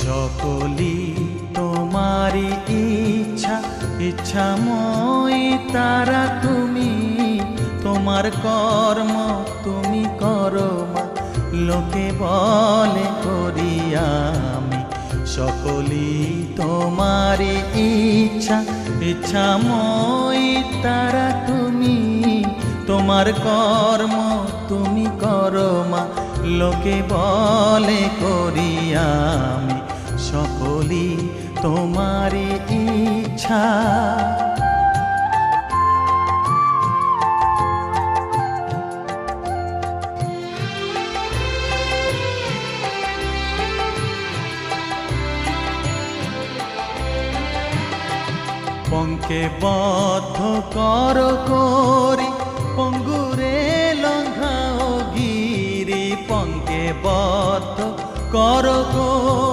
সকলি তোমারি ইচ্ছা, ইচ্ছাময়ী তারা তুমি। তোমার কর্ম তুমি করো মা, লোকে বলে করি আমি। সকলি তোমারি ইচ্ছা, ইচ্ছাময়ী তারা তুমি। তোমার কর্ম তুমি করো মা, লোকে বলে করি আমি। সকলি তোমারি ইচ্ছা। পঙ্কে বদ্ধ কর করি, পঙ্গুরে লঙ্ঘাও গিরি। পঙ্কে বদ্ধ কর করি,